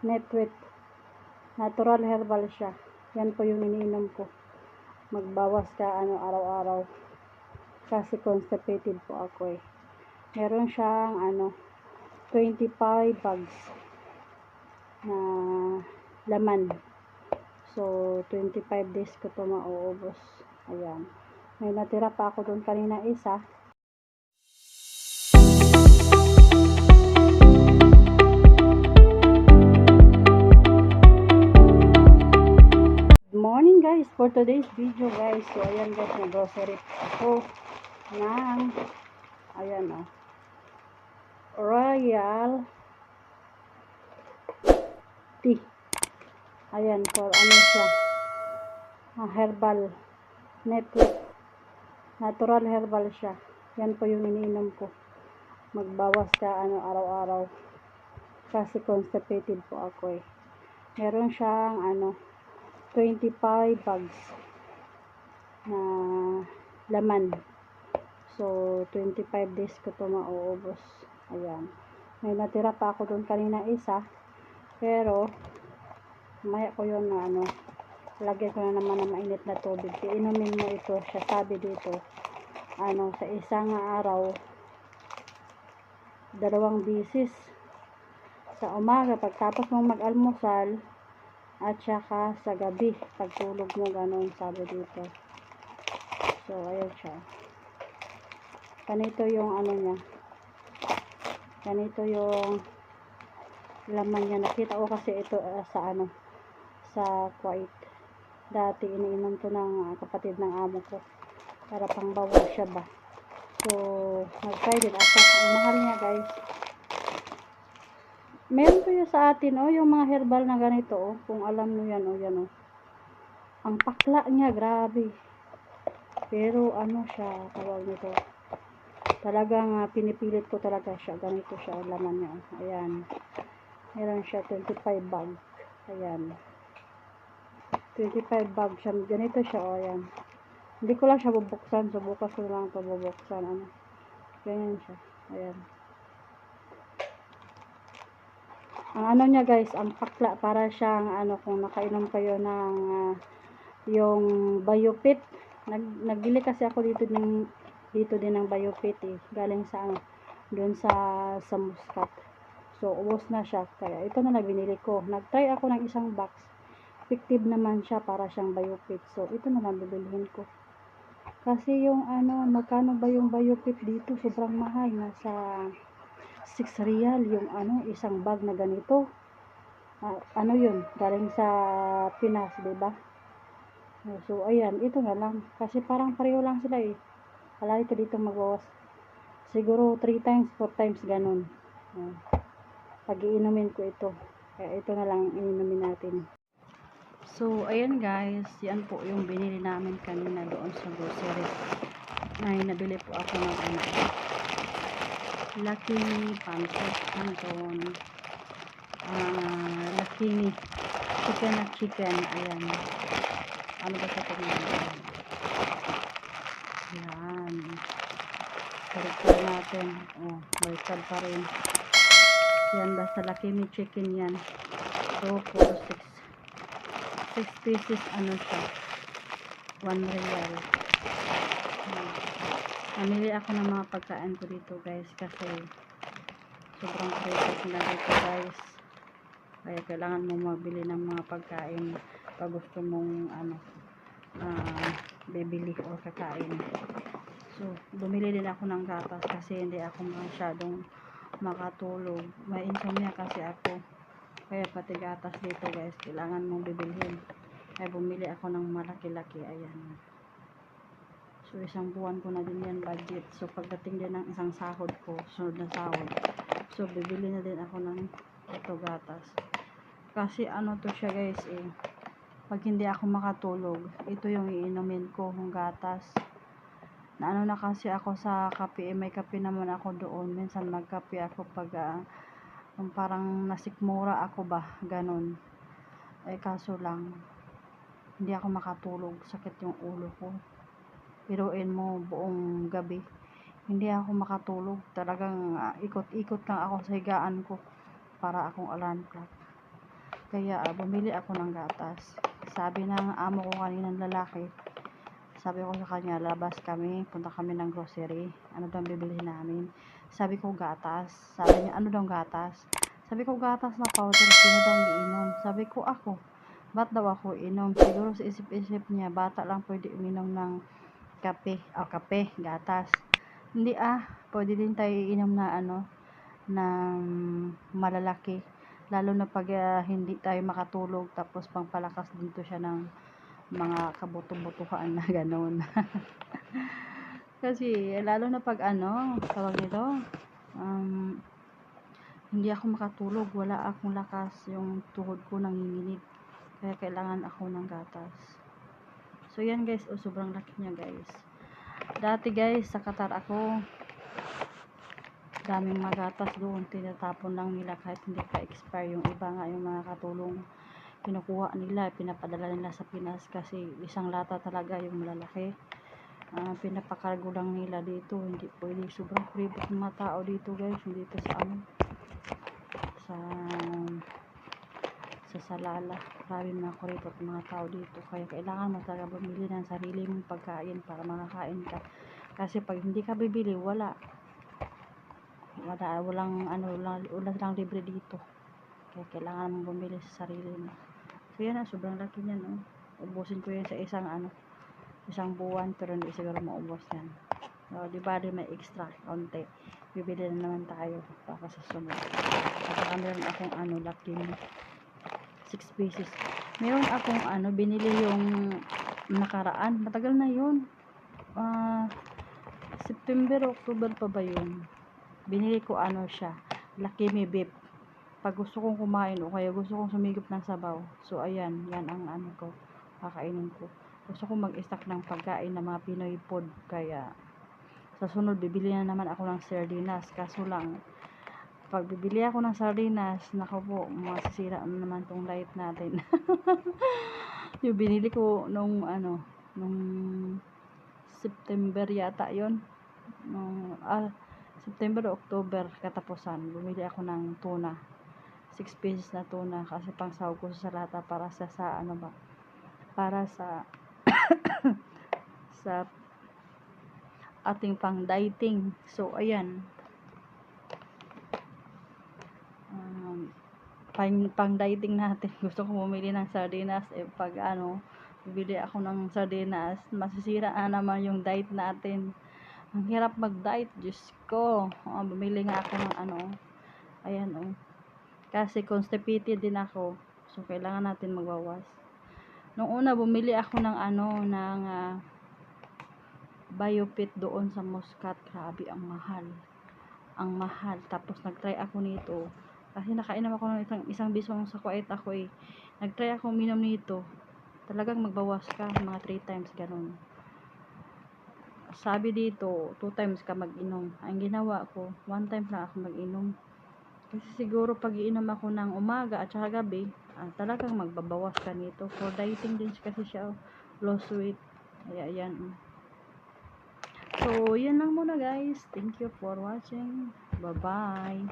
Netwet. Natural herbal siya. Yan po yung iniinom ko. Magbawas ka araw-araw. Kasi constipated po ako eh. Meron siyang 25 bags na laman. So 25 days ko to mauubos. Ayan. May natira pa ako doon kanina isa. Morning guys, for today's video guys, so ayan guys, na grocery ako ng ayan Royal Tea. Ayan, for siya, herbal, network, natural herbal siya. Yan po yung iniinom ko. Magbawas ka araw-araw. Kasi constipated po ako eh. Meron siyang 25 bags na laman. So 25 days ko to mauubos. Ayan. May natira pa ako doon kanina isa. Pero maya ko yun na lagyan ko na naman ng mainit na tubig. Iinumin mo ito. Siya sabi dito sa isang araw 2 bisis. Sa umaga pagtapos mong mag-almusal at saka sa gabi pagtulog mo, ganun sabi dito. So ayun siya. Ganito yung niya. Ganito yung laman niya. Nakita ko kasi ito sa Kuwait. Dati iniinom to ng kapatid ng amo ko para pangbawas siya ba. So nag-try din ako. Ang mahal niya guys. Meron ko yung sa atin yung mga herbal na ganito kung alam mo yan yan ang pakla niya grabe. Pero siya tawag nito, talagang pinipilit ko talaga siya. Ganito siya ang laman niya. Ayan, meron siya 25 bag. Ayan, 25 bag siya. Ganito siya ayan. Hindi ko lang siya bubuksan, so bukas ko lang ito bubuksan. Ganyan siya. Ayan, ang niya guys, ang pakla, para siyang kung nakainom kayo ng yung Biofit. Nagbili kasi ako dito din ng Biofit eh. Galing sa doon sa Muscat. So ubos na siya, kaya ito na lang binili ko. Nagtry ako ng isang box. Effective naman siya, para siyang Biofit. So ito na lang bibilhin ko. Kasi yung magkano ba yung Biofit dito? Sobrang mahal, nasa 6 real yung isang bag na ganito. Yun, galing sa Pinas, 'di ba? So ayan, ito na lang kasi parang pareho lang sila eh. Palagi ko dito magbawas. Siguro 3 times, 4 times ganun. Pag-iinumin ko ito. Kaya ito na lang iinumin natin. So ayan guys, yan po yung binili namin kanina doon sa grocery. Ay, nabili po ako ng Lucky Pancit Canton. Lucky chicken at chicken. Ayan. Ano ba sa pagkain? Ayan. Baliktad natin. Baliktad pa rin. Yan, basta Lucky Me chicken yan. So, for 6 pieces, siya. 1 real. Namili ako ng mga pagkain ko dito guys, kasi sobrang precious na dito guys. Kaya kailangan mo mabili ng mga pagkain pag gusto mong bibili o kakain. So bumili din ako ng gatas kasi hindi ako masyadong makatulog. May insomnia kasi ako. Kaya pati gatas dito guys, kailangan mong bibilhin. Kaya bumili ako ng malaki-laki. Ayan. So isang buwan ko na din yan budget. So pagdating din ng isang sahod ko, sunod na sahod, so bibili na din ako ng ito gatas. Kasi to siya guys eh, pag hindi ako makatulog, ito yung iinumin ko, yung gatas. Na kasi ako sa kape, may kape naman ako doon. Minsan magkape ako pag parang nasikmura ako ba, ganun. Kaso lang, hindi ako makatulog, sakit yung ulo ko. Biruin mo, buong gabi hindi ako makatulog. Talagang ikot-ikot lang ako sa higaan ko para akong alarm clock. Kaya bumili ako ng gatas. Sabi ng amo ko kaninang lalaki, sabi ko sa kanya, labas kami, punta kami ng grocery. Ano daw bibili namin? Sabi ko gatas. Sabi niya, ano daw gatas? Sabi ko gatas na powder, sino daw iinom? Sabi ko ako. Ba't daw ako inom? Siguro sa isip-isip niya, bata lang pwede uminom ng kape. Kape, gatas. Hindi pwede din tayo iinom na ng malalaki. Lalo na pag hindi tayo makatulog, tapos pangpalakas dito siya ng mga kabuto-butuhan na gano'n. Kasi lalo na pag tawag nito, hindi ako makatulog, wala akong lakas, yung tuhod ko nanginginig, kaya kailangan ako ng gatas. So yan guys, sobrang laki niya guys. Dati guys, sa Qatar ako, daming mga gatas doon, tinatapon lang nila kahit hindi pa expire. Yung iba nga, yung mga katulong, kinukuha nila, pinapadala nila sa Pinas kasi isang lata talaga yung malalaki. Pinapakargo lang nila dito, hindi pwede. Sobrang kuribot ng mga tao dito guys, dito sa Salala. Grabe mga kuribot ng mga tao dito, kaya kailangan mo talaga bumili ng sarili mong pagkain para makakain ka. Kasi pag hindi ka bibili, walang lang libre dito. Kaya kailangan mong bumili sa sarili mo. So yan sobrang laki niyan, no? Ubusin ko yan sa isang buwan, pero hindi siguro maubos yan. So, di ba may extra konti, bibili na naman tayo para sa sunod. Saka meron akong laki mo 6 pieces. Meron akong binili yung nakaraan, matagal na yun, September, October pa ba yun. Binili ko siya, Lucky Me Beef. Pag gusto kong kumain o kaya gusto kong sumigop ng sabaw, so ayan, yan ang ko, kakainin ko. Gusto kong mag-stock ng pagkain ng mga Pinoy food, kaya sa sunod bibili na naman ako ng sardinas. Kaso lang, pag bibili ako ng sardinas, nako po, masisira na naman tong light natin. Yung binili ko nung September yata yon, September o October katapusan, bumili ako ng tuna, 6 pieces na tuna, kasi pang sahog ko sa lata para sa para sa sa ating pang dieting. So ayan, pang dieting natin. Gusto ko bumili ng sardinas, pag bibili ako ng sardinas, masisira na naman yung diet natin. Ang hirap mag-diet, Diyos ko. Bumili nga ako ng ayan kasi constipated din ako, so kailangan natin magbawas. Nung una bumili ako ng ng Biofit doon sa Muscat. Grabe, ang mahal. Tapos nagtry ako nito kasi nakainom ako ng isang bisong sa Kuwait ako nagtry ako uminom nito, talagang magbawas ka mga 3 times ganun. Sabi dito 2 times ka mag-inom. Ang ginawa ko, 1 time lang ako mag-inom. Kasi siguro pag iinom ako ng umaga at saka gabi, talagang magbabawas ka nito. For dieting din kasi siya, loss weight. Kaya yan. So, yan lang muna guys. Thank you for watching. Bye-bye.